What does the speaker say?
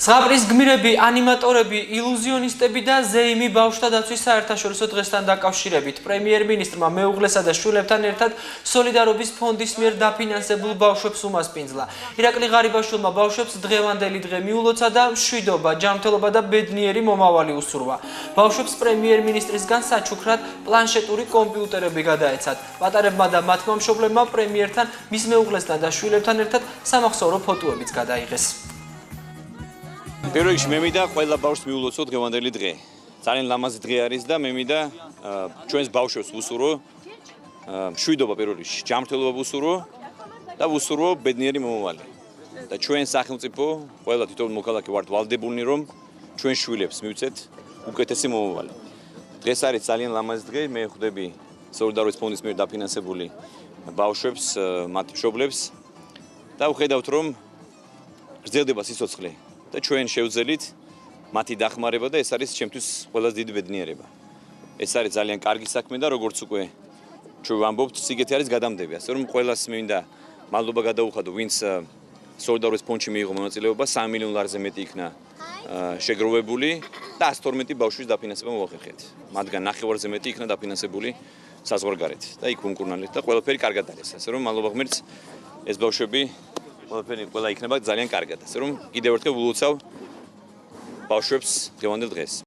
ზღაპრის გმირები, ანიმატორები, ილუზიონისტები და ზეიმი ბავშვთა დაცვის საერთაშორისო დღესთან დაკავშირებით პრემიერ-მინისტრმა მეუღლესა და შვილებთან ერთად სოლიდარობის ფონდის მიერ დაფინანსებულ ბავშვებს უმასპინძლა. ირაკლი ღარიბაშვილმა ბავშვებს დღევანდელი დღე მიულოცა და მშვიდობა, ჯანმრთელობა და ბედნიერი მომავალი უსურვა. ბავშვებს პრემიერ-მინისტრისგან საჩუქრად პლანშეტური კომპიუტერები გადაეცათ. პატარებმა და მათმა მშობლებმა პრემიერთან, მის მეუღლესთან და შვილებთან ერთად სამახსოვრო ფოტოებიც გადაიღეს. პირველ რიგში მე მინდა ყველა ბავშვს მიულოცო დღევანდელი დღე. ძალიან ლამაზი დღე არის და მე მინდა ჩვენს ბავშვებს ვუსურვო მშვიდობა პირველ რიგში, ჯანმრთელობა ვუსურვო და ვუსურვო ბედნიერი მომავალი. და ჩვენ სახელმწიფო, ყველა თითოეულ მოქალაქე ვართ ვალდებულნი, რომ ჩვენ შვილებს მივცეთ უკეთესი მომავალი. დღეს არის ძალიან ლამაზი დღე, მე ხვდები სოლიდარობის ფონდის მიერ დაფინანსებული ბავშვებს, მათ მშობლებს და ვხედავთ, რომ გრძელდება სიცოცხლე. და ჩვენ შევძელით მათი დახმარება და ეს არის ჩემთვის ყველაზე დიდი ბედნიერება. ეს არის ძალიან კარგი საქმე და როგორც უკვე ჩვენ ვამბობთ, სიგეთი არის გადამდები. ასე რომ ყველას მინდა მადლობა გადაუხადო, ვინც სოლიდარობის ფონდში მიიღო მონაწილეობა, 3 მილიონ ლარზე მეტი იქნა შეგროვებული და 112 ბავშვის დაფინანსება მოახერხეთ. მათგან 9-ვარზე მეტი იქნა დაფინანსებული საზღვარგარეთ და იქ ვუმკურნალეთ და ყველაფერი კარგად არის. ასე რომ მადლობა ღმერთს, ეს ბავშვები ყველა იქნება ძალიან კარგად. ასე რომ კიდევ ერთხელ ვილოცავ ბავშვებს დღევანდელ დღეს.